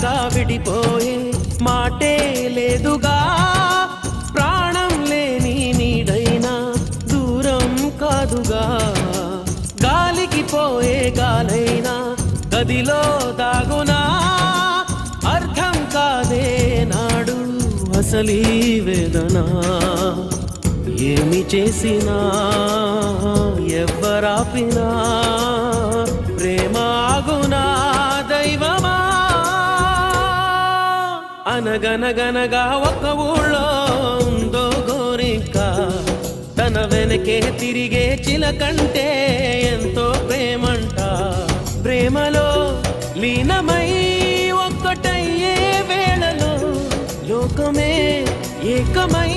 దాకా విడిపోయే మాటే లేదుగా, ప్రాణం లేని నీడైనా దూరం కాదుగా, గాలికి పోయే గాలైనా గదిలో దాగునా, అర్థం కాదే నాడు అసలీ వేదన. ఏమి చేసినా ఎవ్వరాపినా ప్రేమ ఆగునా దైవమా. అనగనగనగా ఒక ఊళ్ళో ఉందో గోరింక, తన వెనకే తిరిగే చిలకంటే ఎంతో ప్రేమంట. ప్రేమలో లీనమై ఒక్కటయ్యే వేళలో లోకమే ఏకమై